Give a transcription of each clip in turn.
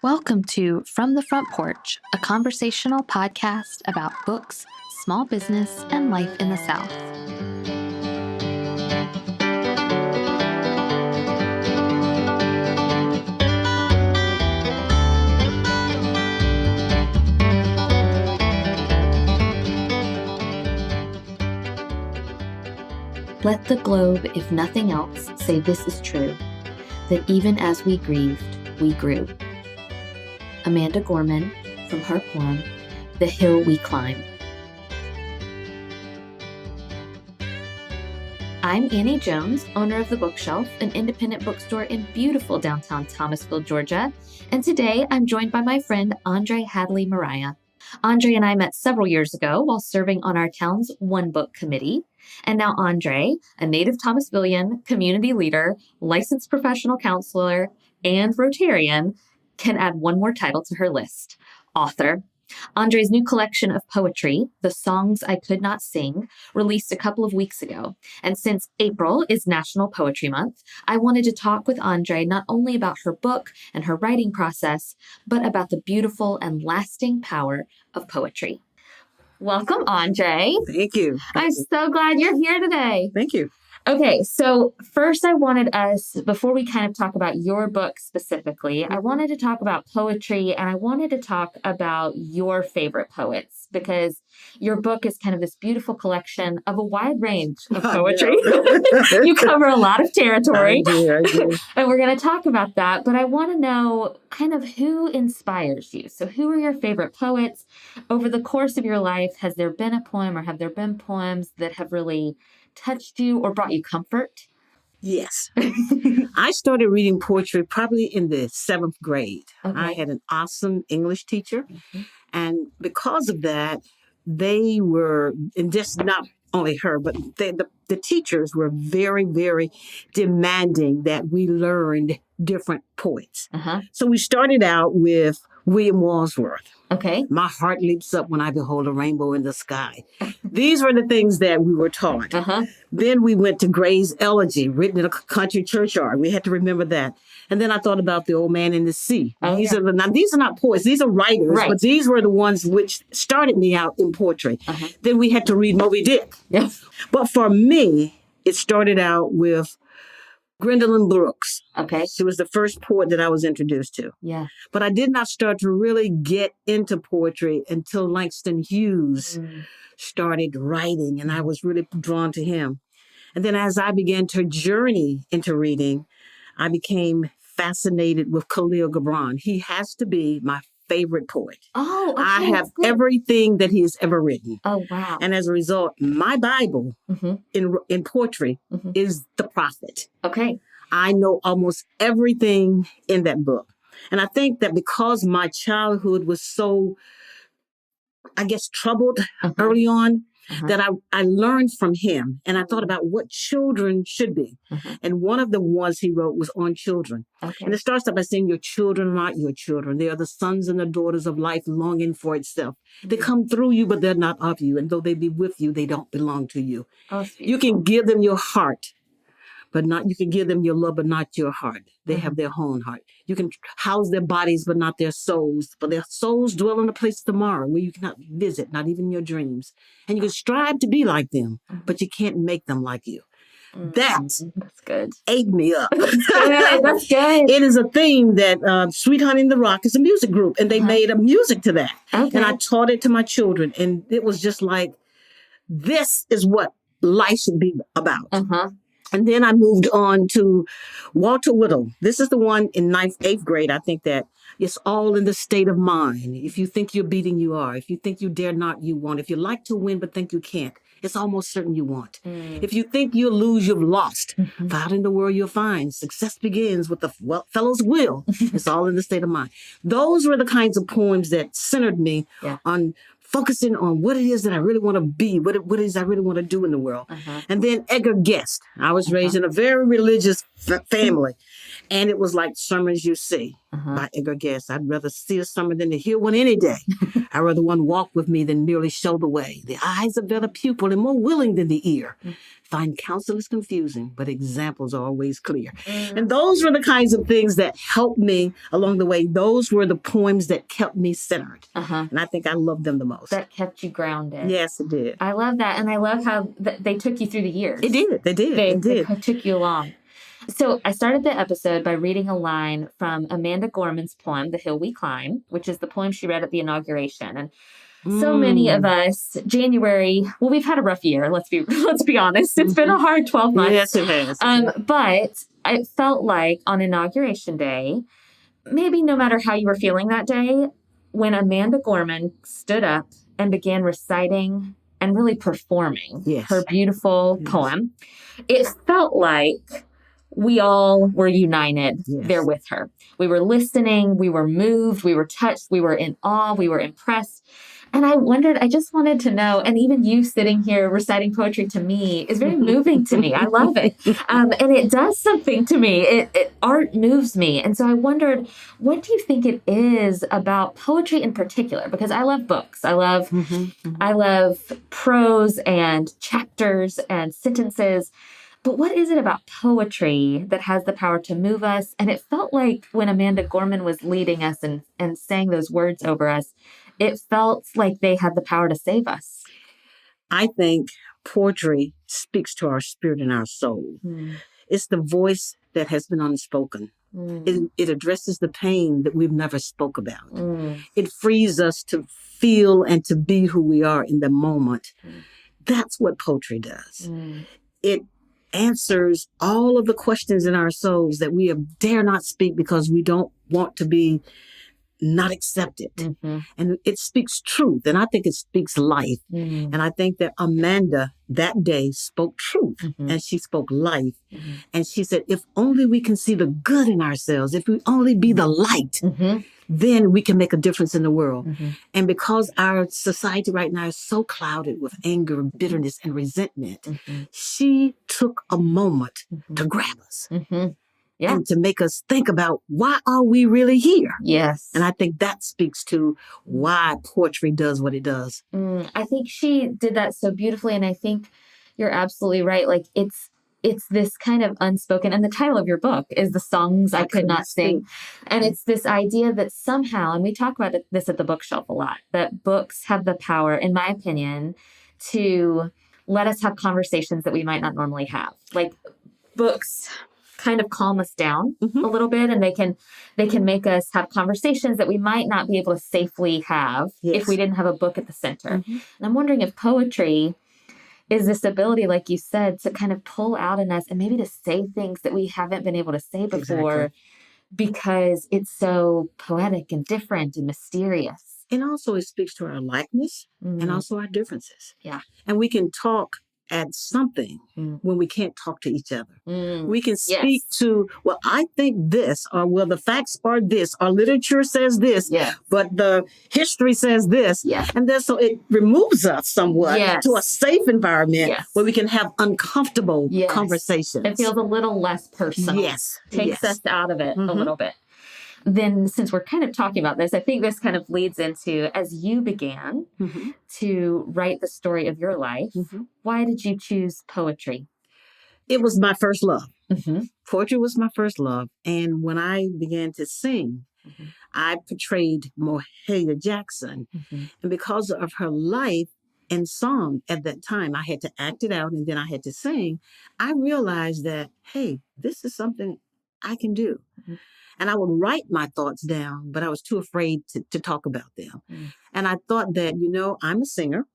Welcome to From the Front Porch, a conversational podcast about books, small business, and life in the South. Let the globe, if nothing else, say this is true, that even as we grieved, we grew. Amanda Gorman, from her poem, The Hill We Climb. I'm Annie Jones, owner of The Bookshelf, an independent bookstore in beautiful downtown Thomasville, Georgia, and today I'm joined by my friend André Hadley Marria. André and I met several years ago while serving on our town's One Book Committee, and now André, a native Thomasvillian, community leader, licensed professional counselor, and Rotarian, can add one more title to her list, author. André's new collection of poetry, The Songs I Could Not Sing, released a couple of weeks ago. And since April is National Poetry Month, I wanted to talk with André not only about her book and her writing process, but about the beautiful and lasting power of poetry. Welcome, André. Thank you. I'm so glad you're here today. Thank you. Okay, so first I wanted us, before we kind of talk about your book specifically, I wanted to talk about poetry, and I wanted to talk about your favorite poets, because your book is kind of this beautiful collection of a wide range of poetry. You cover a lot of territory. I do. And we're going to talk about that, but I want to know kind of who inspires you. So who are your favorite poets? Over the course of your life, has there been a poem or have there been poems that have really touched you or brought you comfort? Yes. I started reading poetry probably in the 7th grade. Okay. I had an awesome English teacher. And because of that, they were, and just not only her, but the teachers were very, very demanding that we learned different poets. So we started out with William Wordsworth. Okay. My heart leaps up when I behold a rainbow in the sky. These were the things that we were taught. Then we went to Gray's Elegy, written in a country churchyard. We had to remember that. And then I thought about The Old Man in the Sea. These are not poets. These are writers, but these were the ones which started me out in poetry. Then we had to read Moby Dick. Yes. But for me, it started out with Gwendolyn Brooks. Okay. She was the first poet that I was introduced to. Yeah. But I did not start to really get into poetry until Langston Hughes started writing, and I was really drawn to him. And then as I began to journey into reading, I became fascinated with Khalil Gibran. He has to be my favorite poet. Oh, okay. I have everything that he has ever written. Oh, wow. And as a result, my Bible in poetry is the prophet. Okay. I know almost everything in that book. And I think that because my childhood was so, I guess, troubled early on, that I learned from him. And I thought about what children should be. And one of the ones he wrote was on children. Okay. And it starts out by saying, your children are not your children. They are the sons and the daughters of life longing for itself. They come through you, but they're not of you. And though they be with you, they don't belong to you. Oh, you can give them your heart, but you can give them your love, but not your heart. They have their own heart. You can house their bodies, but not their souls. But their souls dwell in a place tomorrow where you cannot visit, not even your dreams. And you can strive to be like them, but you can't make them like you. That's good. Ate me up. That's good. It is a theme that Sweet Honey and the Rock is a music group, and they made a music to that. Okay. And I taught it to my children, and it was just like, this is what life should be about. And then I moved on to Walter Whittle. This is the one in 9th, 8th grade. I think that it's all in the state of mind. If you think you're beating, you are. If you think you dare not, you won't. If you like to win but think you can't, it's almost certain you won't. If you think you'll lose, you've lost. For out in the world you'll find success begins with the fellow's will. It's all in the state of mind. Those were the kinds of poems that centered me on focusing on what it is that I really want to be, what it is I really want to do in the world. And then Edgar Guest. I was raised in a very religious family. And it was like Sermons You See by Edgar Guest. I'd rather see a sermon than to hear one any day. I'd rather one walk with me than merely show the way. The eyes are better pupil and more willing than the ear. find counsel is confusing, but examples are always clear. And those were the kinds of things that helped me along the way. Those were the poems that kept me centered. And I think I loved them the most. That kept you grounded. Yes, it did. I love that. And I love how they took you through the years. It did. They did. They took you along. So I started the episode by reading a line from Amanda Gorman's poem, The Hill We Climb, which is the poem she read at the inauguration. And so many of us, January, well, we've had a rough year. Let's be honest. It's been a hard 12 months. Yes, it has. But I felt like on Inauguration Day, maybe no matter how you were feeling that day, when Amanda Gorman stood up and began reciting and really performing her beautiful poem, it felt like we all were united there with her. We were listening, we were moved, we were touched, we were in awe, we were impressed. And I just wanted to know, and even you sitting here reciting poetry to me is very moving to me. I love it. And it does something to me. Art moves me. And so I wondered, what do you think it is about poetry in particular? Because I love books. I love prose and chapters and sentences. But what is it about poetry that has the power to move us? And it felt like when Amanda Gorman was leading us and saying those words over us, it felt like they had the power to save us. I think poetry speaks to our spirit and our soul. It's the voice that has been unspoken. It addresses the pain that we've never spoke about. It frees us to feel and to be who we are in the moment. That's what poetry does. It answers all of the questions in our souls that we dare not speak because we don't want to be not accepted. And it speaks truth. And I think it speaks life. And I think that Amanda that day spoke truth and she spoke life. And she said, if only we can see the good in ourselves, if we only be the light, then we can make a difference in the world. And because our society right now is so clouded with anger, bitterness, and resentment, she took a moment to grab us. And to make us think about, why are we really here? Yes. And I think that speaks to why poetry does what it does. I think she did that so beautifully. And I think you're absolutely right. Like it's this kind of unspoken, and the title of your book is The Songs I Could Not Sing. And it's this idea that somehow, and we talk about this at the bookshelf a lot, that books have the power, in my opinion, to let us have conversations that we might not normally have. Like books kind of calm us down a little bit, and they can make us have conversations that we might not be able to safely have if we didn't have a book at the center. And I'm wondering if poetry is this ability, like you said, to kind of pull out in us and maybe to say things that we haven't been able to say before because it's so poetic and different and mysterious. And also it speaks to our likeness and also our differences. Yeah. And we can talk at something when we can't talk to each other. We can speak to, well, I think this, or well, the facts are this, or literature says this, but the history says this. And then so it removes us somewhat to a safe environment where we can have uncomfortable conversations. It feels a little less personal. Takes us out of it a little bit. Then since we're kind of talking about this, I think this kind of leads into, as you began to write the story of your life, why did you choose poetry? It was my first love. Poetry was my first love. And when I began to sing, I portrayed Mahalia Jackson. And because of her life and song at that time, I had to act it out and then I had to sing. I realized that, hey, this is something I can do. And I would write my thoughts down, but I was too afraid to talk about them. And I thought that, I'm a singer.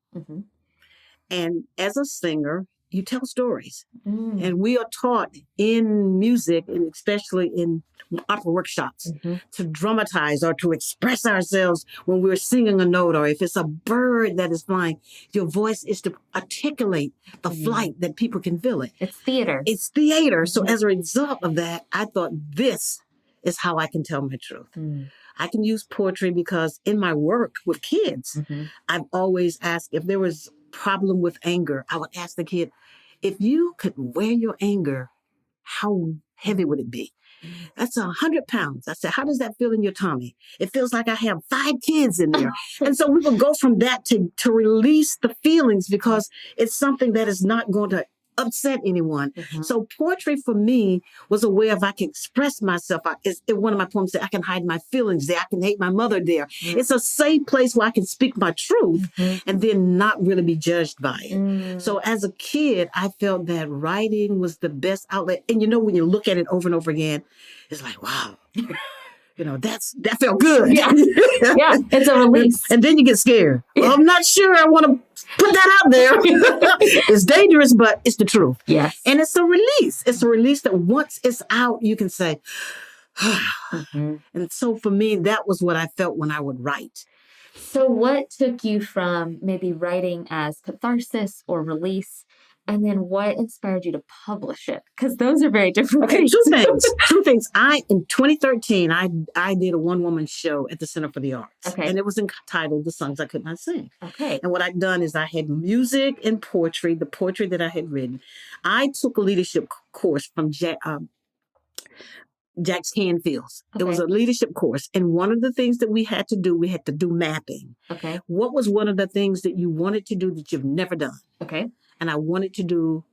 And as a singer, you tell stories. And we are taught in music, and especially in opera workshops, to dramatize or to express ourselves when we're singing a note, or if it's a bird that is flying, your voice is to articulate the flight that people can feel it. It's theater. It's theater. So as a result of that, I thought this is how I can tell my truth. I can use poetry because in my work with kids, I've always asked if there was a problem with anger, I would ask the kid, if you could wear your anger, how heavy would it be? That's 100 pounds. I said, how does that feel in your tummy? It feels like I have 5 kids in there. And so we would go from that to release the feelings because it's something that is not going to upset anyone. So poetry for me was a way of I can express myself. One of my poems said, I can hide my feelings there. I can hate my mother there. It's a safe place where I can speak my truth and then not really be judged by it. So as a kid, I felt that writing was the best outlet. And when you look at it over and over again, it's like, wow. That felt good. Yeah, it's a release. And then you get scared. Well, I'm not sure I want to put that out there. It's dangerous, but it's the truth. Yes. And it's a release. It's a release that once it's out, you can say, And so for me, that was what I felt when I would write. So what took you from maybe writing as catharsis or release, and then what inspired you to publish it? Because those are very different things. Two things. In 2013, I did a one-woman show at the Center for the Arts. Okay. And it was entitled The Songs I Could Not Sing. Okay. And what I'd done is I had music and poetry, the poetry that I had written. I took a leadership course from Jack Canfield's. Okay. It was a leadership course. And one of the things that we had to do mapping. Okay. What was one of the things that you wanted to do that you've never done? Okay. And I wanted to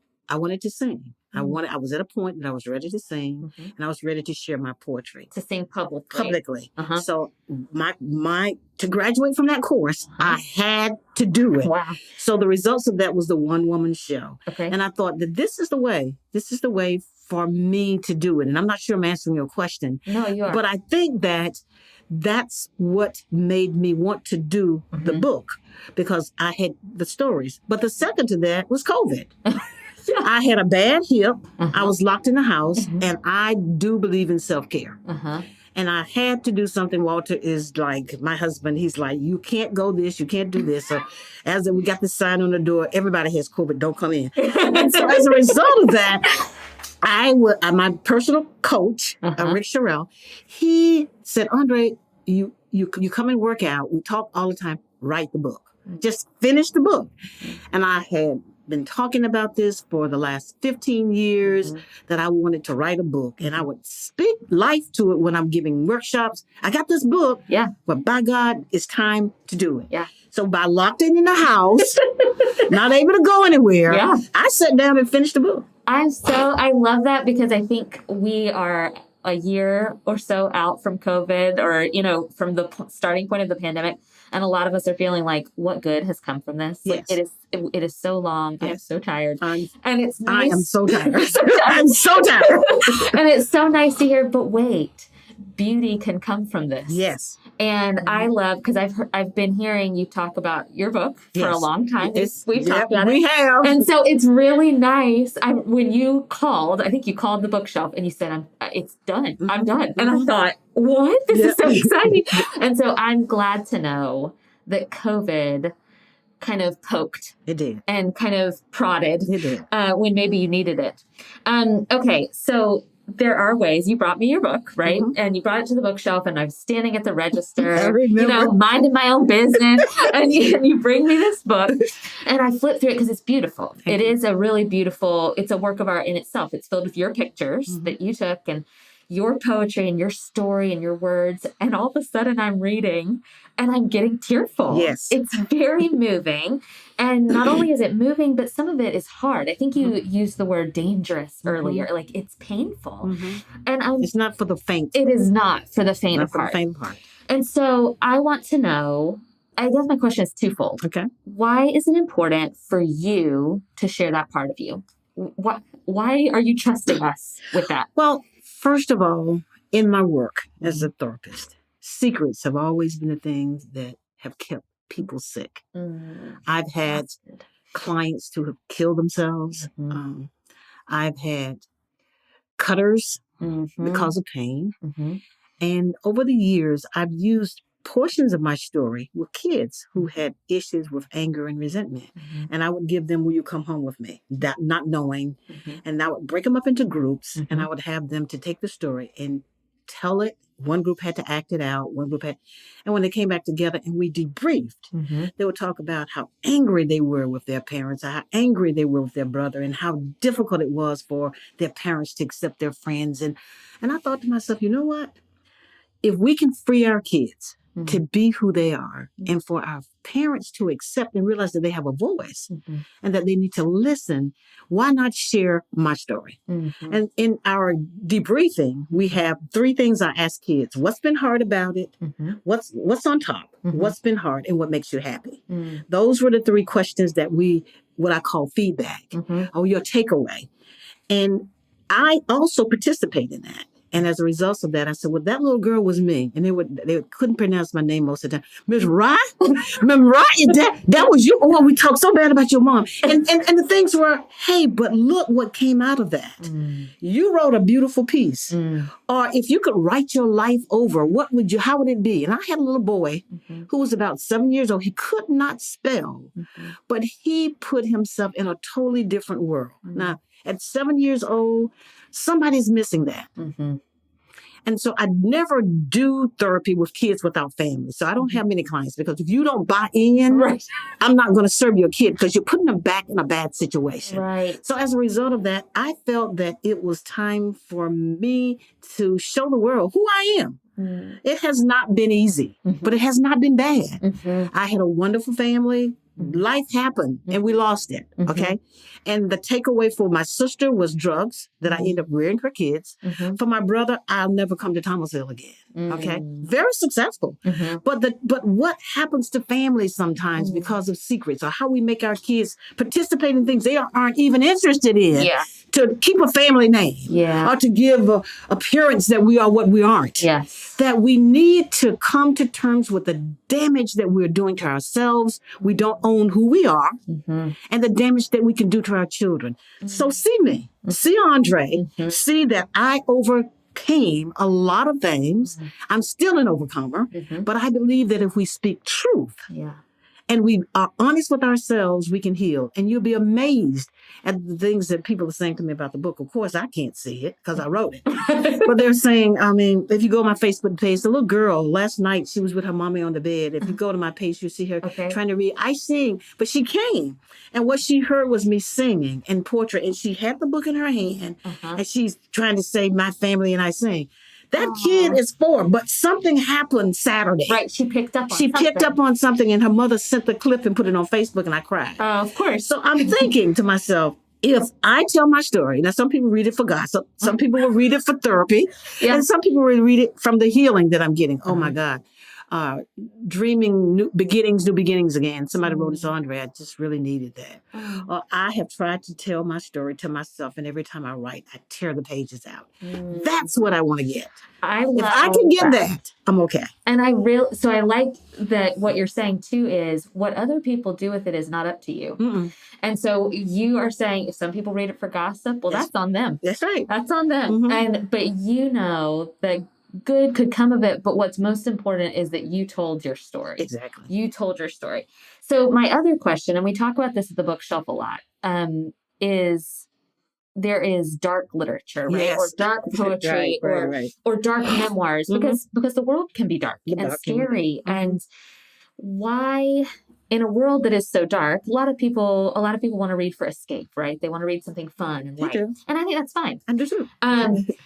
sing. I was at a point that I was ready to sing and I was ready to share my poetry. To sing publicly. So to graduate from that course, I had to do it. Wow. So the results of that was the one-woman show. Okay. And I thought that this is the way for me to do it. And I'm not sure I'm answering your question. No, you are. But I think that's what made me want to do the book, because I had the stories. But the second to that was COVID. I had a bad hip. I was locked in the house, and I do believe in self-care. And I had to do something. Walter is like my husband. He's like, you can't go this, you can't do this. So as we got the sign on the door, everybody has COVID, don't come in. And so as a result of that, my personal coach, Rick Sherrill, he said, André, you come and work out. We talk all the time. Write the book. Just finish the book. And I had been talking about this for the last 15 years that I wanted to write a book, and I would speak life to it when I'm giving workshops. I got this book, but by God, it's time to do it. Yeah. So by locked in the house, not able to go anywhere, I sat down and finished the book. I love that, because I think we are a year or so out from COVID, or, from the starting point of the pandemic. And a lot of us are feeling like, what good has come from this? Yes. Like, it is so long. Yes. I'm so tired. And it's nice. I am so tired. I'm so tired. And it's so nice to hear, but wait, beauty can come from this. Yes. And I love, because I've been hearing you talk about your book for a long time. We've talked about it. We have. And so it's really nice. When you called, I think you called the bookshelf and you said, it's done. I'm done. And I thought, what? This is so exciting. And so I'm glad to know that COVID kind of poked. It did. And kind of prodded. It did. When maybe you needed it. Okay, so there are ways. You brought me your book, right? And you brought it to the bookshelf, and I'm standing at the register, minding my own business. and you bring me this book, and I flip through it because it's beautiful. It is a really beautiful, it's a work of art in itself. It's filled with your pictures that you took, and your poetry and your story and your words. And all of a sudden I'm reading and I'm getting tearful. Yes. It's very moving. And not only is it moving, but some of it is hard. I think you used the word dangerous earlier. Like, it's painful. And it's not for the faint. It is not for the faint of heart. And so I want to know, I guess my question is twofold. Okay. Why is it important for you to share that part of you? Why are you trusting us with that? Well, first of all, in my work as a therapist, secrets have always been the things that have kept people sick. I've had clients who have killed themselves. I've had cutters because of pain. And over the years, I've used portions of my story with kids who had issues with anger and resentment. And I would give them, will you come home with me? That not knowing. And I would break them up into groups and I would have them to take the story and tell it. One group had to act it out. And when they came back together and we debriefed, they would talk about how angry they were with their parents, how angry they were with their brother, and how difficult it was for their parents to accept their friends. And I thought to myself, you know what? If we can free our kids to be who they are and for our parents to accept and realize that they have a voice and that they need to listen. Why not share my story? And in our debriefing, we have 3 things I ask kids. What's been hard about it? What's on top? What's been hard and what makes you happy? Those were the 3 questions that what I call feedback or your takeaway. And I also participate in that. And as a result of that, I said, well, that little girl was me. And they couldn't pronounce my name most of the time. Miss Rye? Miss Rye, that was you? Oh, we talked so bad about your mom. And the things were, hey, but look what came out of that. You wrote a beautiful piece. Or if you could write your life over, how would it be? And I had a little boy who was about 7 years old. He could not spell, but he put himself in a totally different world. Now, at 7 years old, somebody's missing that. And so I never do therapy with kids without families. So I don't have many clients because if you don't buy in, I'm not going to serve your kid because you're putting them back in a bad situation. So as a result of that, I felt that it was time for me to show the world who I am. It has not been easy, but it has not been bad. I had a wonderful family. Life happened and we lost it. Okay. And the takeaway for my sister was drugs that I ended up rearing her kids. For my brother, I'll never come to Thomasville again. Okay. Very successful. But what happens to families sometimes because of secrets or how we make our kids participate in things they aren't even interested in to keep a family name or to give appearance that we are what we aren't. That we need to come to terms with the damage that we're doing to ourselves. We don't own who we are and the damage that we can do to our children. So see me, see André, see that I overcame a lot of things. I'm still an overcomer, but I believe that if we speak truth and we are honest with ourselves, we can heal. And you'll be amazed at the things that people are saying to me about the book. Of course, I can't see it because I wrote it. But they're saying, I mean, if you go on my Facebook page, the little girl, last night, she was with her mommy on the bed. If you go to my page, you'll see her trying to read. I sing, but she came. And what she heard was me singing and poetry. And she had the book in her hand. And she's trying to say, my family and I sing. That kid is 4, but something happened Saturday. She picked up on something. She picked up on something, and her mother sent the clip and put it on Facebook, and I cried. Of course. So I'm thinking to myself, if I tell my story, now some people read it for gossip, some people will read it for therapy, and some people will read it from the healing that I'm getting. Oh, my God. Dreaming new beginnings again. Somebody wrote this, André. I just really needed that. I have tried to tell my story to myself, and every time I write, I tear the pages out. That's what I want to get. If I can get that, I'm okay. And I like that what you're saying too is what other people do with it is not up to you. And so you are saying if some people read it for gossip, well, that's on them. That's right. That's on them. But you know that good could come of it, but what's most important is that you told your story. Exactly. You told your story. So my other question, and we talk about this at the bookshelf a lot, is there is dark literature, right? Yes. Or dark poetry, or dark memoirs, because the world can be dark and scary. And why, in a world that is so dark, a lot of people want to read for escape, right? They want to read something fun and light, and I think that's fine. I do too.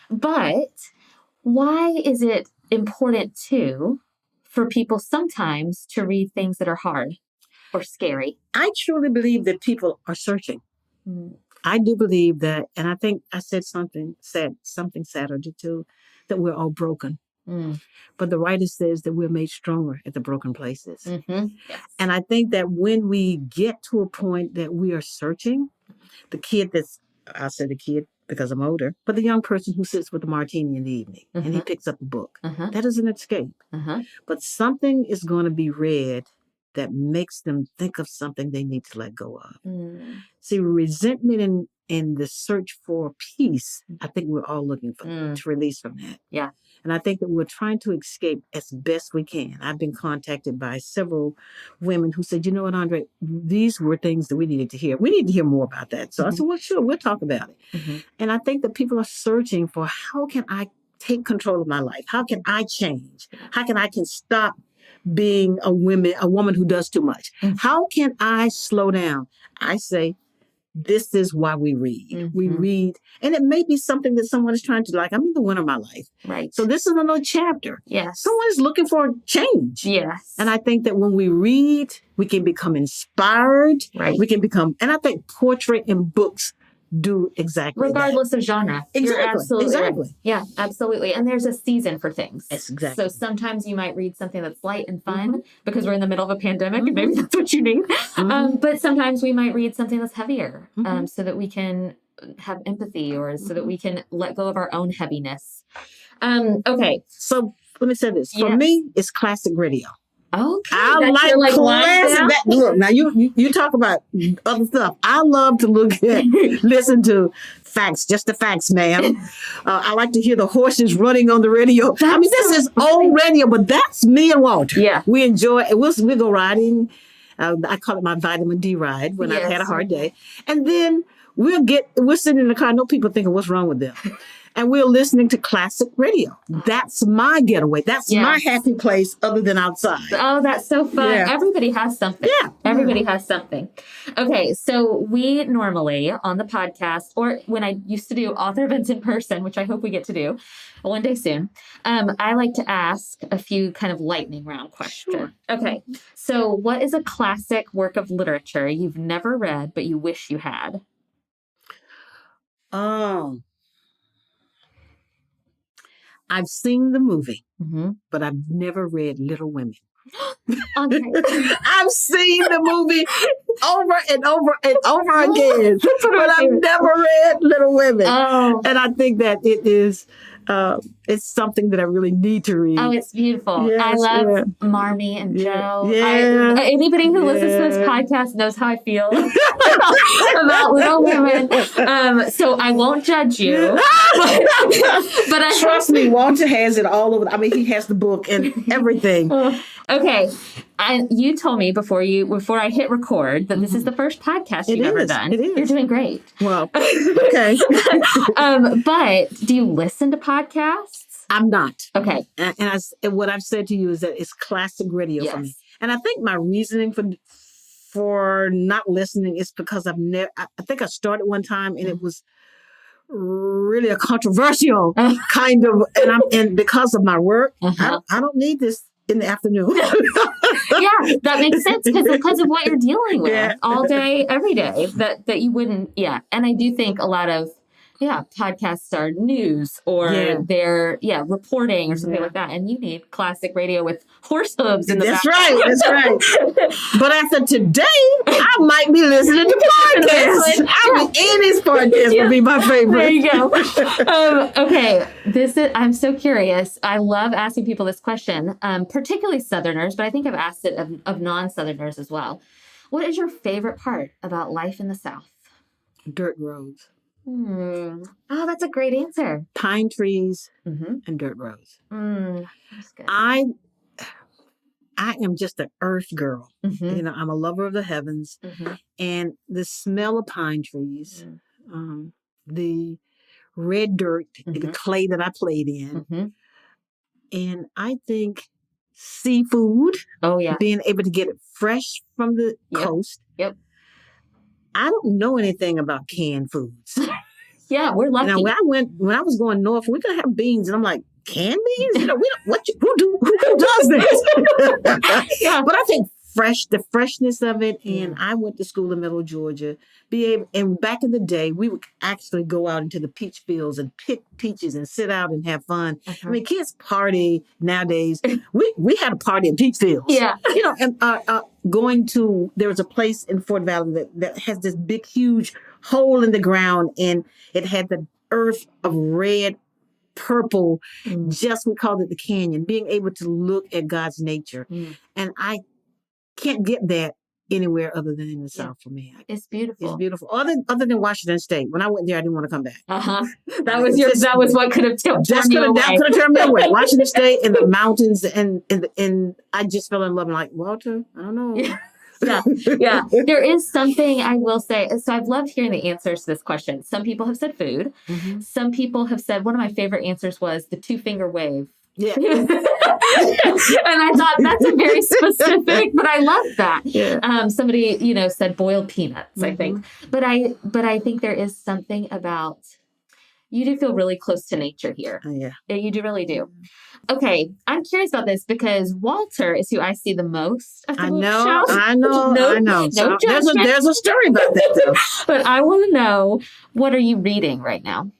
But why is it important, too, for people sometimes to read things that are hard or scary? I truly believe that people are searching. I do believe that, and I think I said something Saturday, too, that we're all broken. But the writer says that we're made stronger at the broken places. And I think that when we get to a point that we are searching, I'll say the kid, because I'm older, but the young person who sits with a martini in the evening and he picks up a book. That is an escape. But something is going to be read that makes them think of something they need to let go of. See, resentment and the search for peace, I think we're all looking for to release from that. And I think that we're trying to escape as best we can. I've been contacted by several women who said, you know what, André, these were things that we needed to hear. We need to hear more about that. So I said, well, sure, we'll talk about it. And I think that people are searching for how can I take control of my life? How can I change? How can I stop being a woman who does too much? How can I slow down? I say, this is why we read. We read, and it may be something that someone is trying to, like, I'm in the winter of my life. Right. So this is another chapter. Yes. Someone is looking for change. Yes. And I think that when we read, we can become inspired. Right. We can become, and I think poetry and books do exactly regardless of genre. Exactly. You're absolutely exactly. Right. Yeah, absolutely. And there's a season for things. Yes, exactly. So sometimes you might read something that's light and fun because we're in the middle of a pandemic and maybe that's what you need. But sometimes we might read something that's heavier so that we can have empathy or so that we can let go of our own heaviness. Okay. So let me say this. For me, it's classic radio. Okay. I like classic. Look, now you talk about other stuff. I love to listen to facts, just the facts, ma'am. I like to hear the horses running on the radio. This is old radio, but that's me and Walter. Yeah. We enjoy it. We'll go riding. I call it my vitamin D ride when I've had a hard day. And then we're sitting in the car. I know people thinking, what's wrong with them? And we're listening to classic radio. That's my getaway. That's my happy place other than outside. Oh, that's so fun. Yeah. Everybody has something. Yeah. Everybody has something. Okay. So we normally on the podcast, or when I used to do author events in person, which I hope we get to do one day soon, I like to ask a few kind of lightning round questions. Sure. Okay. So what is a classic work of literature you've never read, but you wish you had? I've seen the movie, but I've never read Little Women. I've seen the movie over and over and over again, but I've never read Little Women. Oh. And I think that it is, it's something that I really need to read. Oh, it's beautiful. Yes, I love Marmee and Joe. Anybody who listens to this podcast knows how I feel about Little Women. So I won't judge you. but I trust me, Walter has it all over. He has the book and everything. Okay. You told me before I hit record that this is the first podcast you've ever done. It is. You're doing great. Well, okay. But do you listen to podcasts? I'm not. Okay. And what I've said to you is that it's classic radio for me. And I think my reasoning for not listening is because I think I started one time and it was really a controversial kind of, and because of my work, I don't need this in the afternoon. Yeah, that makes sense because of what you're dealing with all day, every day that you wouldn't. Yeah. And I do think a lot of podcasts are news or they're reporting or something like that. And you need classic radio with horse hooves in the background. That's right. But after today, I might be listening to podcasts. Annie's podcast would be my favorite. There you go. Okay. I'm so curious. I love asking people this question, particularly Southerners, but I think I've asked it of non-Southerners as well. What is your favorite part about life in the South? Dirt roads. Oh, that's a great answer. Pine trees and dirt roads. That's good. I am just an earth girl. I'm a lover of the heavens. And the smell of pine trees, the red dirt, the clay that I played in. And I think seafood. Oh, yeah. Being able to get it fresh from the coast. Yep. I don't know anything about canned foods. Yeah, we're lucky. Now, when I was going north, we're gonna have beans, and I'm like, canned beans? Who does this? But I think the freshness of it, and I went to school in Middle Georgia. And back in the day, we would actually go out into the peach fields and pick peaches and sit out and have fun. Kids party nowadays. We had a party in peach fields. Yeah, and there was a place in Fort Valley that has this big, huge hole in the ground, and it had the earth of red, purple. We called it the canyon. Being able to look at God's nature, and I can't get that anywhere other than in the South for me. It's beautiful. It's beautiful. Other than Washington State. When I went there, I didn't want to come back. That was what could have turned you away. That could have turned me away. Washington State and the mountains and I just fell in love. And like, Walter, I don't know. Yeah. There is something I will say. So I've loved hearing the answers to this question. Some people have said food. Some people have said, one of my favorite answers was the 2-finger wave. Yeah. And I thought that's a very specific, but I love that. Yeah. Somebody, said boiled peanuts, I think. But I think there is something about, you do feel really close to nature here. Yeah. You do really do. Okay, I'm curious about this because Walter is who I see the most at the bookshelf. I know. No So judgment. there's a story about that, though. But I want to know, what are you reading right now?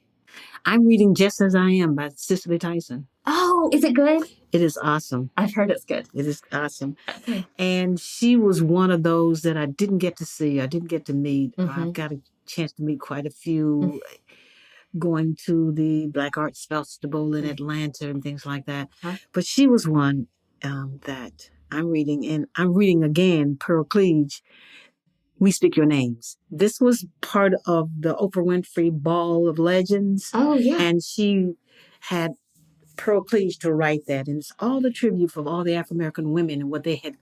I'm reading Just As I Am by Cicely Tyson. Oh, is it good? It is awesome. I've heard it's good. It is awesome. Okay. And she was one of those that I didn't get to see. I didn't get to meet. Mm-hmm. I've got a chance to meet quite a few. Going to the Black Arts Festival in Atlanta and things like that. Huh? But she was one that I'm reading, and I'm reading again, Pearl Cleage, We Speak Your Names. This was part of the Oprah Winfrey Ball of Legends. Oh, yeah. And she had Pearl Cleage to write that. And it's all the tribute from all the African-American women and what they had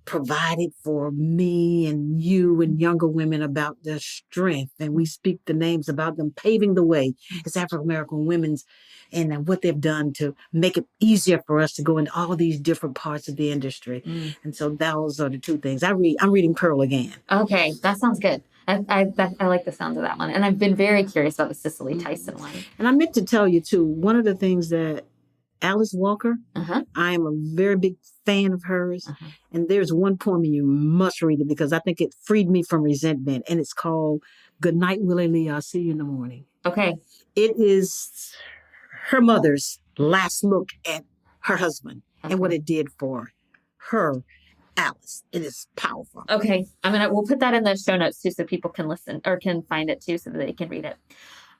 provided for me and you and younger women about their strength. And we speak the names about them paving the way as African-American women's and what they've done to make it easier for us to go into all these different parts of the industry. And so those are the two things. I'm reading Pearl again. Okay, that sounds good. I like the sound of that one. And I've been very curious about the Cicely Tyson one. And I meant to tell you, too, one of the things that Alice Walker, I am a very big fan of hers. And there's one poem, and you must read it because I think it freed me from resentment. And it's called Good Night, Willie Lee. I'll see you in the morning. Okay. It is her mother's last look at her husband and what it did for her, Alice. It is powerful. Okay. We'll put that in the show notes too so people can listen or can find it too so that they can read it.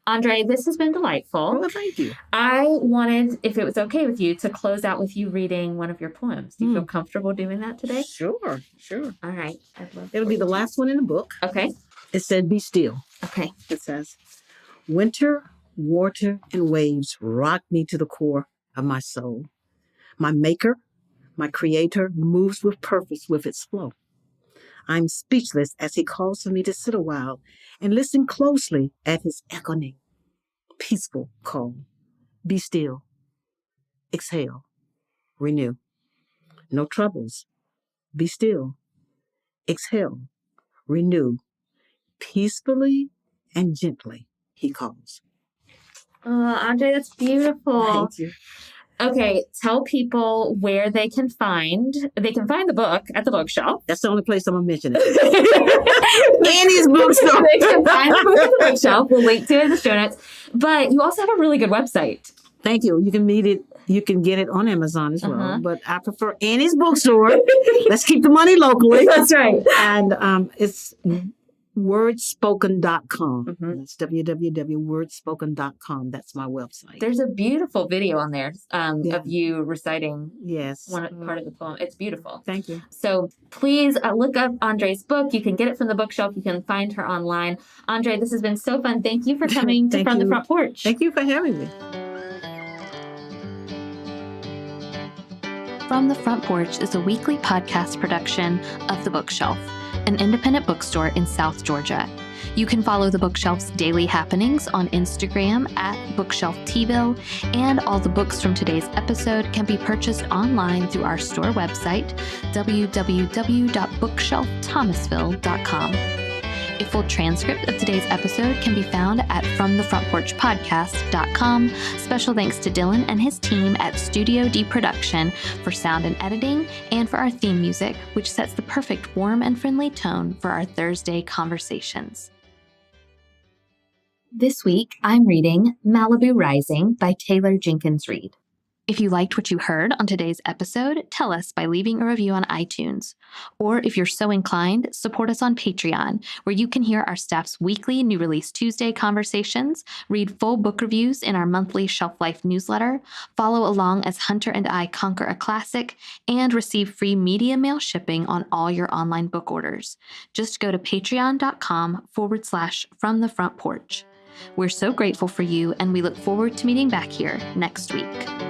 André, this has been delightful. Well, thank you. I wanted, if it was okay with you, to close out with you reading one of your poems. Do you feel comfortable doing that today? Sure. All right. It'll be the last one in the book. Okay. It said, Be Still. Okay. It says, Winter, water, and waves rock me to the core of my soul. My maker, my creator, moves with purpose with its flow. I'm speechless as he calls for me to sit a while and listen closely at his echoing, peaceful call. Be still. Exhale. Renew. No troubles. Be still. Exhale. Renew. Peacefully and gently, he calls. André, that's beautiful. Thank you. Okay, tell people where they can find the book at the bookshelf. That's the only place I'm going to mention it. Annie's bookstore. They can find the book at the bookshelf. We'll link to it in the show notes. But you also have a really good website. Thank you. You can meet it. You can get it on Amazon as well. But I prefer Annie's bookstore. Let's keep the money locally. That's right. And it's wordspoken.com. That's www.wordspoken.com. That's my website. There's a beautiful video on there of you reciting part of the poem. It's beautiful. Thank you. So please look up André's book. You can get it from the bookshelf. You can find her online. André, this has been so fun. Thank you for coming to From the Front Porch. Thank you for having me. From the Front Porch is a weekly podcast production of The Bookshelf, an independent bookstore in South Georgia. You can follow The Bookshelf's daily happenings on Instagram at BookshelfTville, and all the books from today's episode can be purchased online through our store website, www.bookshelfthomasville.com. A full transcript of today's episode can be found at FromTheFrontPorchPodcast.com. Special thanks to Dylan and his team at Studio D Production for sound and editing, and for our theme music, which sets the perfect warm and friendly tone for our Thursday conversations. This week, I'm reading Malibu Rising by Taylor Jenkins Reid. If you liked what you heard on today's episode, tell us by leaving a review on iTunes. Or if you're so inclined, support us on Patreon, where you can hear our staff's weekly New Release Tuesday conversations, read full book reviews in our monthly Shelf Life newsletter, follow along as Hunter and I conquer a classic, and receive free media mail shipping on all your online book orders. Just go to patreon.com/From the Front Porch. We're so grateful for you, and we look forward to meeting back here next week.